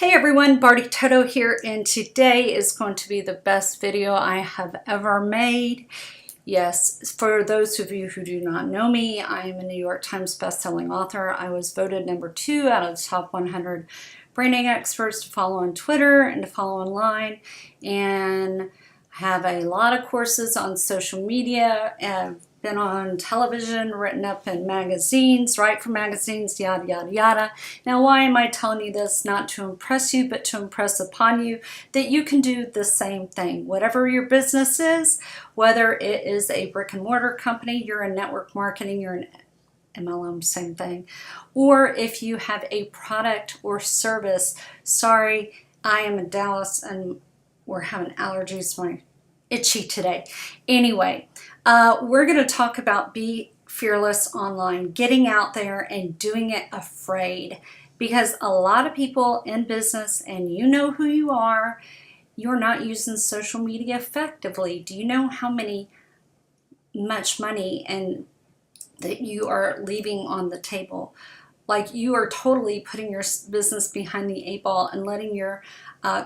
Hey everyone, Bardi Toto here, and today is going to be the best video I have ever made. Yes, for those of you who do not know me, I am a New York Times bestselling author. I was voted #2 out of the top 100 branding experts to follow on Twitter and to follow online, and have a lot of courses on social media, and been on television, written up in magazines, write for magazines, yada, yada, yada. Now, why am I telling you this? Not to impress you, but to impress upon you that you can do the same thing. Whatever your business is, whether it is a brick and mortar company, you're in network marketing, you're in MLM, same thing. Or if you have a product or service, sorry, I am in Dallas and we're having allergies. My itchy today. Anyway, we're going to talk about be fearless online, getting out there and doing it afraid, because a lot of people in business, and you know who you are, you're not using social media effectively. Do you know how much money and that you are leaving on the table? Like, you are totally putting your business behind the 8 ball and letting your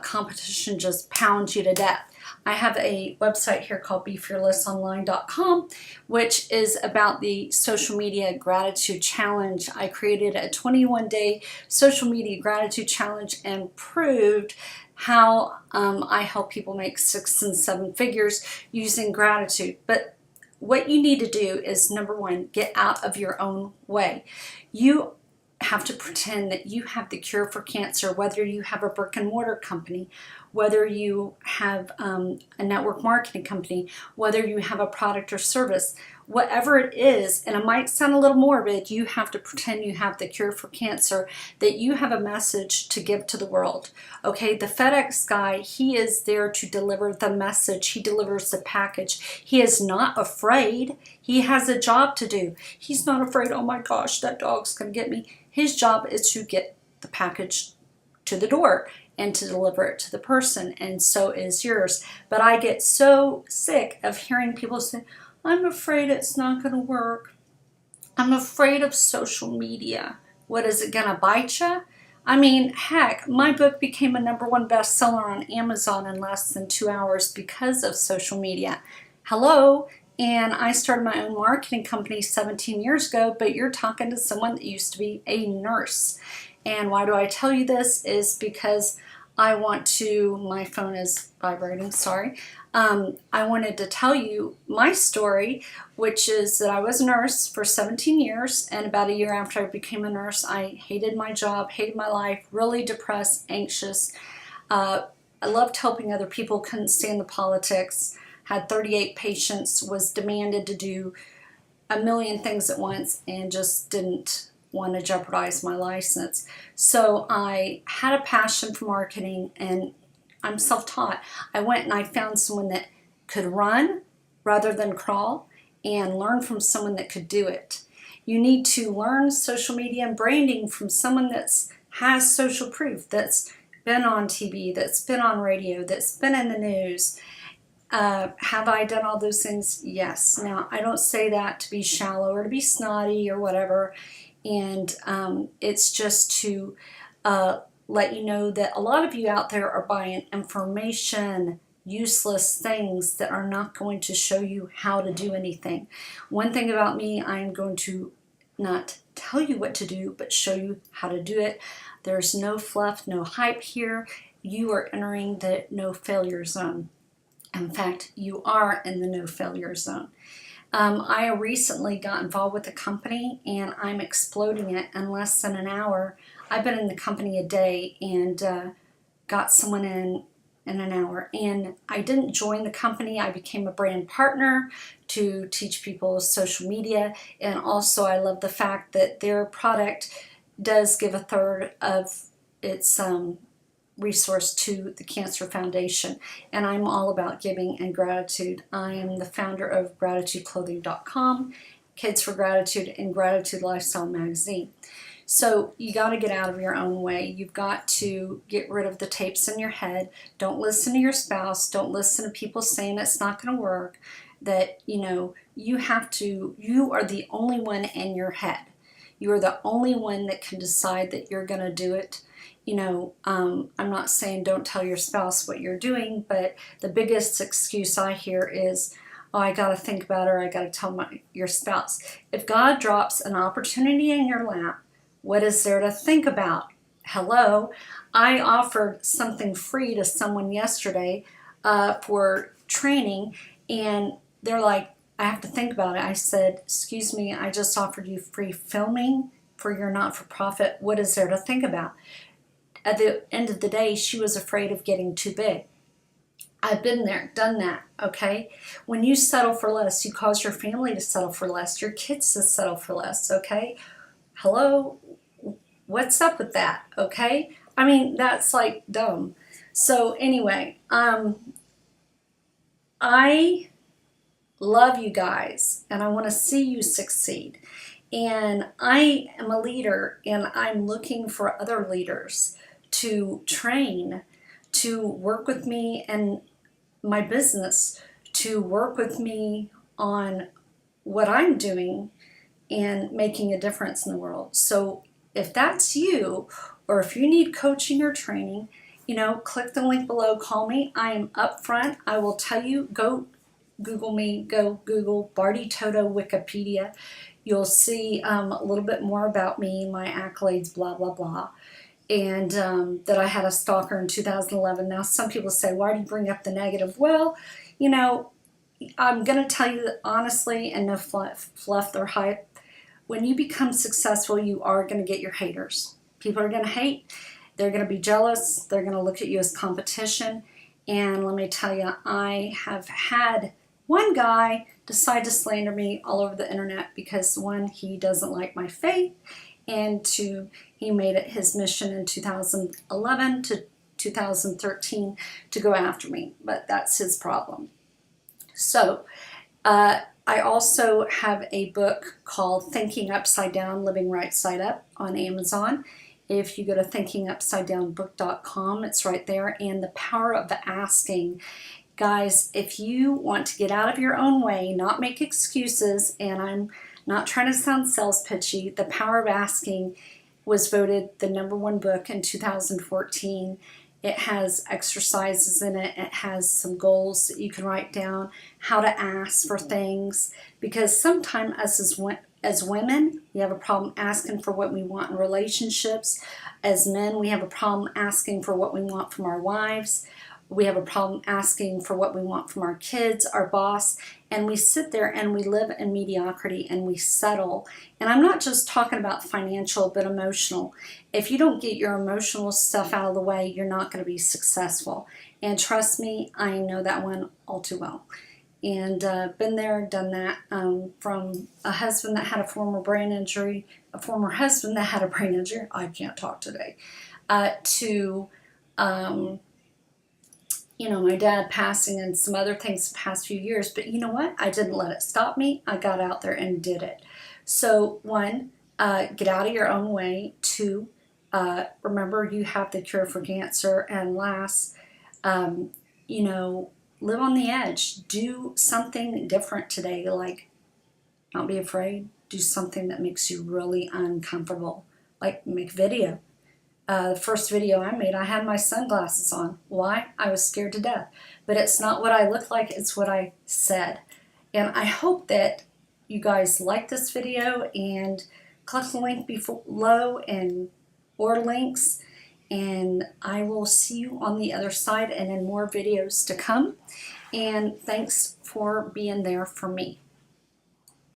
competition just pound you to death. I have a website here called BeFearlessOnline.com, which is about the social media gratitude challenge. I created a 21-day social media gratitude challenge and proved how I help people make 6 and 7 figures using gratitude. But what you need to do is, number one, get out of your own way. You have to pretend that you have the cure for cancer, whether you have a brick and mortar company, whether you have a network marketing company, whether you have a product or service, whatever it is, and it might sound a little morbid, you have to pretend you have the cure for cancer, that you have a message to give to the world. Okay, the FedEx guy, he is there to deliver the message. He delivers the package. He is not afraid. He has a job to do. He's not afraid, oh my gosh, that dog's gonna get me. His job is to get the package to the door and to deliver it to the person, and so is yours. But I get so sick of hearing people say, I'm afraid it's not going to work. I'm afraid of social media. What, is it going to bite you? I mean, heck, my book became a #1 bestseller on Amazon in less than 2 hours because of social media. Hello? And I started my own marketing company 17 years ago, but you're talking to someone that used to be a nurse. And why do I tell you this? Is because I want to, my phone is vibrating, sorry. I wanted to tell you my story, which is that I was a nurse for 17 years, and about a year after I became a nurse, I hated my job, hated my life, really depressed, anxious. I loved helping other people, couldn't stand the politics, had 38 patients, was demanded to do a million things at once, and just didn't want to jeopardize my license. So I had a passion for marketing, and I'm self-taught. I went and I found someone that could run rather than crawl, and learn from someone that could do it. You need to learn social media and branding from someone that's has social proof, that's been on TV, that's been on radio, that's been in the news. Have I done all those things? Yes. Now, I don't say that to be shallow or to be snotty or whatever, and it's just to let you know that a lot of you out there are buying information, useless things that are not going to show you how to do anything. One thing about me, I am going to not tell you what to do, but show you how to do it. There's no fluff, no hype here. You are entering the no failure zone. In fact, you are in the no failure zone. I recently got involved with a company, and I'm exploding it in less than an hour. I've been in the company a day and got someone in an hour. And I didn't join the company. I became a brand partner to teach people social media. And also, I love the fact that their product does give 1/3 of its resource to the Cancer Foundation, and I'm all about giving and gratitude. I am the founder of gratitudeclothing.com, Kids for Gratitude, and Gratitude Lifestyle magazine. So you got to get out of your own way. You've got to get rid of the tapes in your head. Don't listen to your spouse. Don't listen to people saying it's not going to work. That, you know, you are the only one in your head. You are the only one that can decide that you're going to do it. I'm not saying don't tell your spouse what you're doing, but the biggest excuse I hear is, oh, I got to think about it, or I got to tell your spouse. If God drops an opportunity in your lap, what is there to think about? Hello, I offered something free to someone yesterday for training, and they're like, I have to think about it. I said, excuse me, I just offered you free filming for your not-for-profit. What is there to think about? At the end of the day, she was afraid of getting too big. I've been there, done that, okay? When you settle for less, you cause your family to settle for less, your kids to settle for less, okay? Hello? What's up with that, okay? I mean, that's like dumb. So anyway, I love you guys, and I want to see you succeed. And I am a leader, and I'm looking for other leaders to train, to work with me and my business, to work with me on what I'm doing and making a difference in the world. So if that's you, or if you need coaching or training, click the link below, call me. I am upfront. I will tell you, go Google me, go Google bardi toto Wikipedia. You'll see a little bit more about me, my accolades, blah, blah, blah. And that I had a stalker in 2011. Now, some people say, why do you bring up the negative? Well, I'm going to tell you honestly, and no fluff or hype. When you become successful, you are going to get your haters. People are going to hate. They're going to be jealous. They're going to look at you as competition. And let me tell you, I have had one guy decide to slander me all over the internet because, one, he doesn't like my faith, and two, he made it his mission in 2011 to 2013 to go after me, but that's his problem. So I also have a book called Thinking Upside Down, Living Right Side Up on Amazon. If you go to thinkingupsidedownbook.com, it's right there. And The Power of Asking. Guys, if you want to get out of your own way, not make excuses, and I'm not trying to sound sales pitchy, The Power of Asking was voted the #1 book in 2014. It has exercises in it. It has some goals that you can write down, how to ask for things, because sometimes as women, we have a problem asking for what we want in relationships. As men, we have a problem asking for what we want from our wives. We have a problem asking for what we want from our kids, our boss, and we sit there and we live in mediocrity and we settle. And I'm not just talking about financial, but emotional. If you don't get your emotional stuff out of the way, you're not going to be successful. And trust me, I know that one all too well. And been there, done that, from a husband that had a former brain injury, a former husband that had a brain injury, I can't talk today, to my dad passing and some other things the past few years. But you know what? I didn't let it stop me. I got out there and did it. So one, get out of your own way. Two, remember you have the cure for cancer. And last, live on the edge. Do something different today. Like, don't be afraid. Do something that makes you really uncomfortable. Like, make video. The first video I made, I had my sunglasses on. Why? I was scared to death. But it's not what I look like, it's what I said. And I hope that you guys like this video, and click the link below and or links, and I will see you on the other side and in more videos to come. And thanks for being there for me.